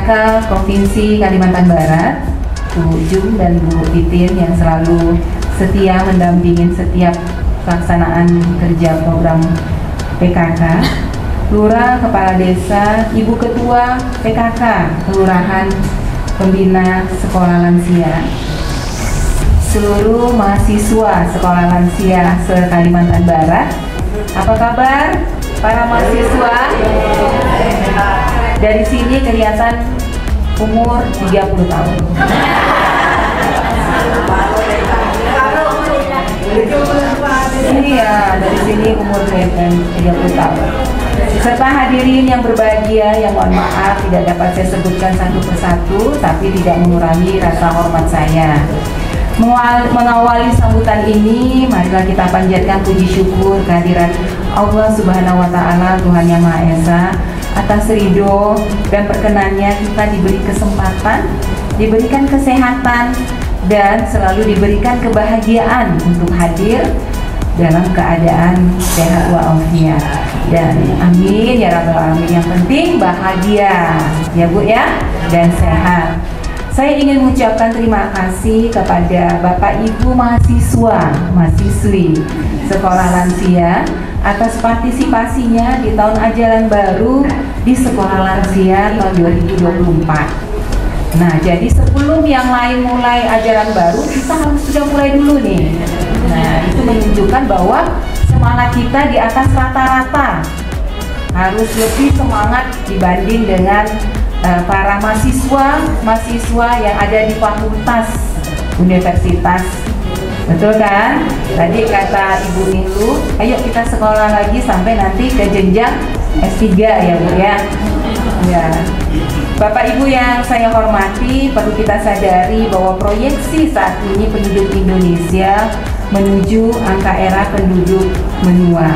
PKK Provinsi Kalimantan Barat, Bu Jum dan Bu Titin yang selalu setia mendampingin setiap pelaksanaan kerja program PKK, Lurah, Kepala Desa, Ibu Ketua PKK Kelurahan Pembina Sekolah Lansia, seluruh mahasiswa Sekolah Lansia se-Kalimantan Barat. Apa kabar para mahasiswa? Dari sini kelihatan umur 30 tahun. Iya, dari sini umur 30 tahun. Serta hadirin yang berbahagia, yang mohon maaf tidak dapat saya sebutkan satu persatu, tapi tidak mengurangi rasa hormat saya. Mengawali sambutan ini, marilah kita panjatkan puji syukur kehadirat Allah Subhanahu wa Ta'ala, Tuhan Yang Maha Esa, atas ridho dan perkenannya kita diberi kesempatan, diberikan kesehatan, dan selalu diberikan kebahagiaan untuk hadir dalam keadaan sehat walafiat. Dan amin ya rabbal alamin, yang penting bahagia ya Bu ya, dan sehat. Saya ingin mengucapkan terima kasih kepada Bapak Ibu mahasiswa, mahasiswi Sekolah Lansia atas partisipasinya di tahun ajaran baru di Sekolah Lansia tahun 2024. Nah, jadi sebelum yang lain mulai ajaran baru, kita harus sudah mulai dulu nih. Nah, itu menunjukkan bahwa semangat kita di atas rata-rata, harus lebih semangat dibanding dengan para mahasiswa yang ada di fakultas universitas. Betul kan? Tadi kata Ibu Nilu, ayo kita sekolah lagi sampai nanti ke jenjang S3 ya Bu ya. Ya. Bapak Ibu yang saya hormati, perlu kita sadari bahwa proyeksi saat ini penduduk Indonesia menuju angka era penduduk menua,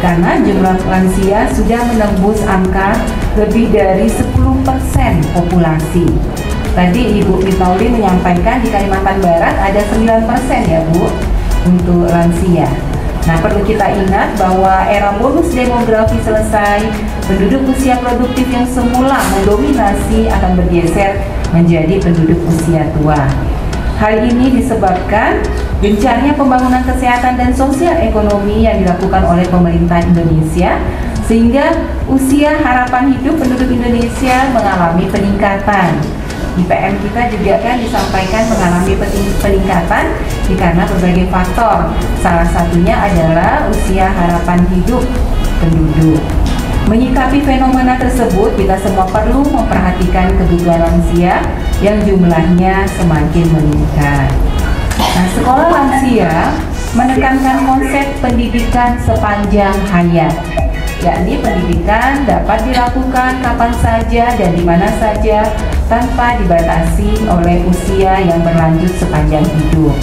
karena jumlah lansia sudah menembus angka lebih dari 10% populasi. Tadi Ibu Mitauli menyampaikan di Kalimantan Barat ada 9% ya Bu untuk lansia. Nah, perlu kita ingat bahwa era bonus demografi selesai, penduduk usia produktif yang semula mendominasi akan bergeser menjadi penduduk usia tua. Hal ini disebabkan gencarnya pembangunan kesehatan dan sosial ekonomi yang dilakukan oleh pemerintah Indonesia, sehingga usia harapan hidup penduduk Indonesia mengalami peningkatan. IPM kita juga kan disampaikan mengalami peningkatan karena berbagai faktor. Salah satunya adalah usia harapan hidup penduduk. Menyikapi fenomena tersebut, kita semua perlu memperhatikan kebutuhan lansia yang jumlahnya semakin meningkat. Nah, Sekolah Lansia menekankan konsep pendidikan sepanjang hayat, yakni pendidikan dapat dilakukan kapan saja dan di mana saja tanpa dibatasi oleh usia yang berlanjut sepanjang hidup.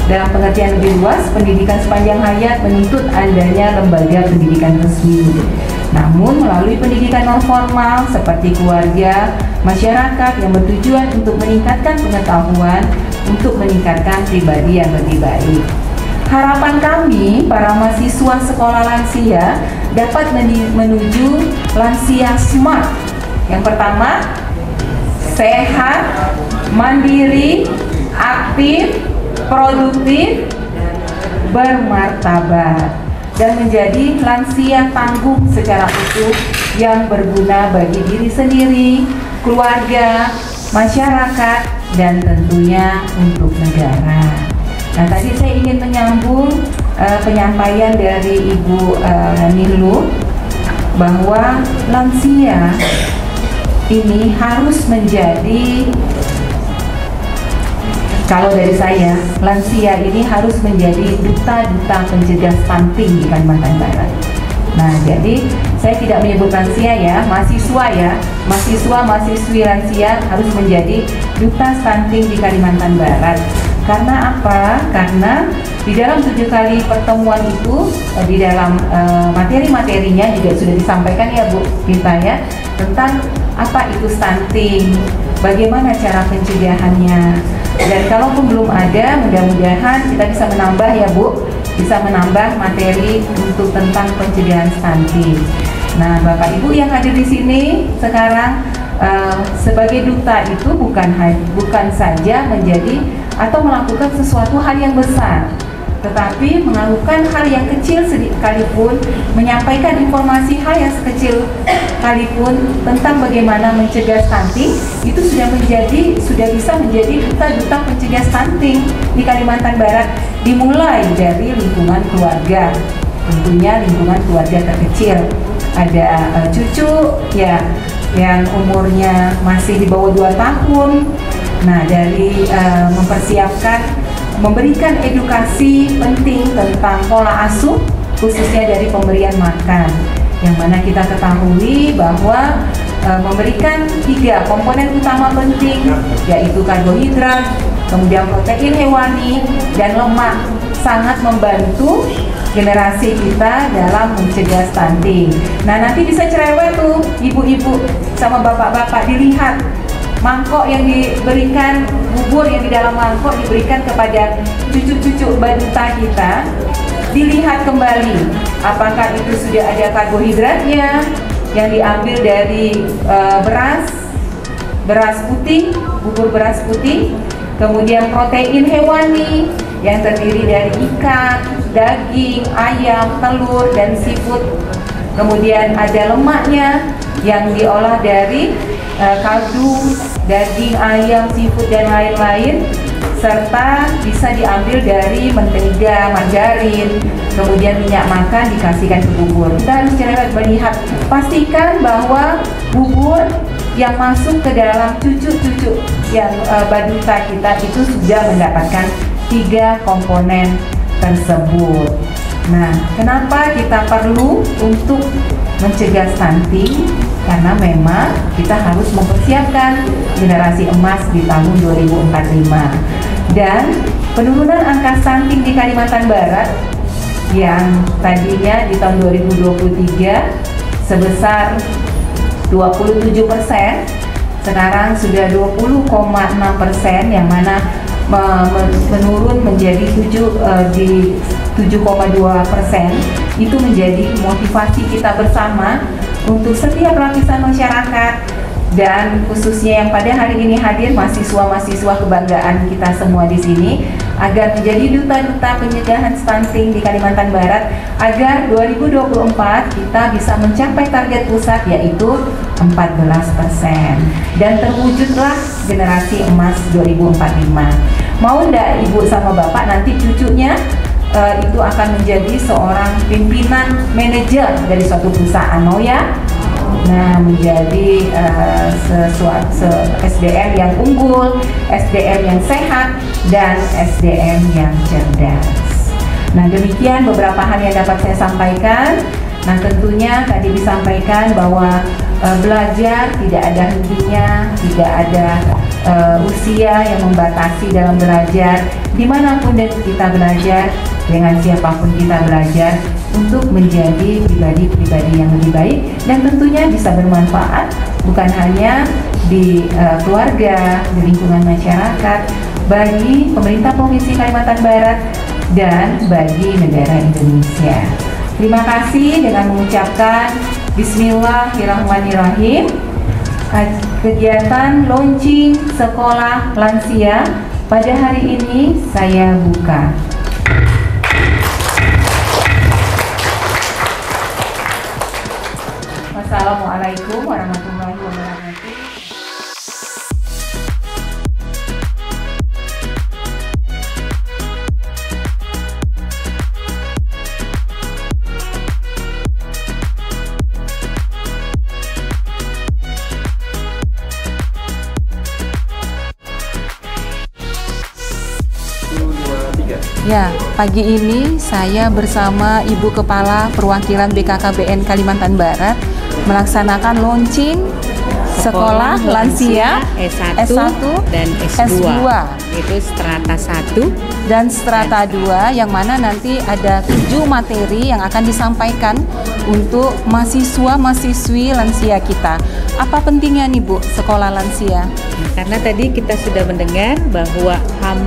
Dalam pengertian lebih luas, pendidikan sepanjang hayat menuntut adanya lembaga pendidikan resmi. Namun melalui pendidikan non formal seperti keluarga, masyarakat yang bertujuan untuk meningkatkan pengetahuan, untuk meningkatkan pribadi yang lebih baik. Harapan kami para mahasiswa sekolah lansia dapat menuju lansia smart. Yang pertama, sehat, mandiri, aktif, produktif, bermartabat, dan menjadi lansia tangguh secara utuh yang berguna bagi diri sendiri, keluarga, masyarakat, dan tentunya untuk negara. Nah, tadi saya ingin menyambung penyampaian dari Ibu Nilu bahwa lansia ini harus menjadi, kalau dari saya, lansia ini harus menjadi duta-duta pencegah stunting di Kalimantan Barat. Nah, jadi saya tidak menyebut lansia ya, mahasiswa ya, mahasiswa-mahasiswi lansia harus menjadi duta stunting di Kalimantan Barat. Karena apa? Karena di dalam 7 kali pertemuan itu, di dalam materi-materinya juga sudah disampaikan ya Bu Pinta ya, tentang apa itu stunting, bagaimana cara pencegahannya. Dan kalaupun belum ada, mudah-mudahan kita bisa menambah ya Bu, bisa menambah materi untuk tentang pencegahan stunting. Nah, Bapak Ibu yang hadir di sini sekarang, sebagai duta itu bukan saja menjadi atau melakukan sesuatu hal yang besar, tetapi melakukan hal yang kecil sekalipun, menyampaikan informasi hal yang sekecil sekalipun tentang bagaimana mencegah stunting, itu sudah bisa menjadi duta-duta pencegah stunting di Kalimantan Barat, dimulai dari lingkungan keluarga, tentunya lingkungan keluarga terkecil. Ada cucu ya yang umurnya masih di bawah 2 tahun. Nah, dari memberikan edukasi penting tentang pola asuh, khususnya dari pemberian makan, yang mana kita ketahui bahwa memberikan 3 komponen utama penting, yaitu karbohidrat, kemudian protein hewani, dan lemak, sangat membantu generasi kita dalam mencegah stunting. Nah, nanti bisa cerewet tuh ibu-ibu sama bapak-bapak, dilihat mangkok yang diberikan, bubur yang di dalam mangkok diberikan kepada cucu-cucu balita kita, dilihat kembali apakah itu sudah ada karbohidratnya yang diambil dari beras putih, bubur beras putih, kemudian protein hewani yang terdiri dari ikan, daging, ayam, telur, dan seafood. Kemudian ada lemaknya yang diolah dari kaldu, daging, ayam, seafood, dan lain-lain, serta bisa diambil dari mentega, margarin, kemudian minyak makan dikasihkan ke bubur. Kita harus cerewet melihat, pastikan bahwa bubur yang masuk ke dalam cucu-cucu yang balita kita itu sudah mendapatkan 3 komponen tersebut. Nah, kenapa kita perlu untuk mencegah stunting? Karena memang kita harus mempersiapkan generasi emas di tahun 2045. Dan penurunan angka stunting di Kalimantan Barat yang tadinya di tahun 2023 sebesar 27%, sekarang sudah 20,6%, yang mana menurun menjadi 7,2%. Itu menjadi motivasi kita bersama untuk setiap lapisan masyarakat, dan khususnya yang pada hari ini hadir mahasiswa-mahasiswa kebanggaan kita semua di sini, agar menjadi duta-duta pencegahan stunting di Kalimantan Barat, agar 2024 kita bisa mencapai target pusat, yaitu 14%, dan terwujudlah generasi emas 2045. Mau ndak ibu sama bapak nanti cucunya itu akan menjadi seorang pimpinan manajer dari suatu perusahaan, mau ya? Nah, menjadi SDM yang unggul, SDM yang sehat, dan SDM yang cerdas. Nah, demikian beberapa hal yang dapat saya sampaikan. Nah, tentunya tadi disampaikan bahwa belajar tidak ada hentinya, tidak ada usia yang membatasi dalam belajar. Dimanapun kita belajar, dengan siapapun kita belajar, untuk menjadi pribadi-pribadi yang lebih baik, dan tentunya bisa bermanfaat bukan hanya di keluarga, di lingkungan masyarakat, bagi pemerintah Provinsi Kalimantan Barat, dan bagi negara Indonesia. Terima kasih dengan mengucapkan Bismillahirrahmanirrahim. Kegiatan launching sekolah lansia pada hari ini saya buka. Wassalamualaikum warahmatullahi wabarakatuh. Ya, pagi ini saya bersama Ibu Kepala Perwakilan BKKBN Kalimantan Barat melaksanakan launching sekolah lansia S1 dan S2. Itu strata 1 dan strata 2, yang mana nanti ada 7 materi yang akan disampaikan untuk mahasiswa-mahasiswi lansia kita. Apa pentingnya nih Bu, sekolah lansia? Karena tadi kita sudah mendengar bahwa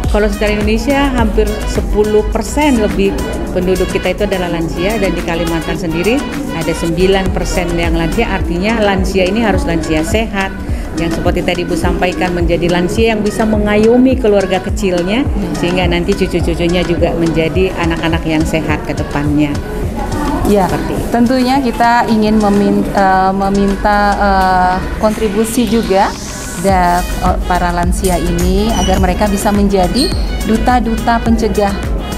kalau secara Indonesia hampir 10% lebih penduduk kita itu adalah lansia, dan di Kalimantan sendiri ada 9% yang lansia. Artinya lansia ini harus lansia sehat, yang seperti tadi Ibu sampaikan menjadi lansia yang bisa mengayomi keluarga kecilnya sehingga nanti cucu-cucunya juga menjadi anak-anak yang sehat ke depannya. Ya, tentunya kita ingin meminta kontribusi juga dari para lansia ini agar mereka bisa menjadi duta-duta pencegah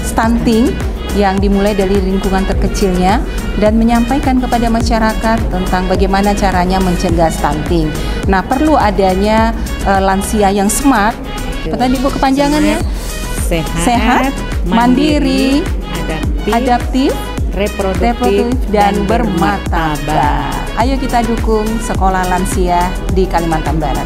stunting yang dimulai dari lingkungan terkecilnya dan menyampaikan kepada masyarakat tentang bagaimana caranya mencegah stunting. Nah, perlu adanya lansia yang smart. Apa tadi Bu kepanjangannya? Sehat, mandiri, adaptif, reproduktif dan bermartabat. Ayo kita dukung sekolah lansia di Kalimantan Barat.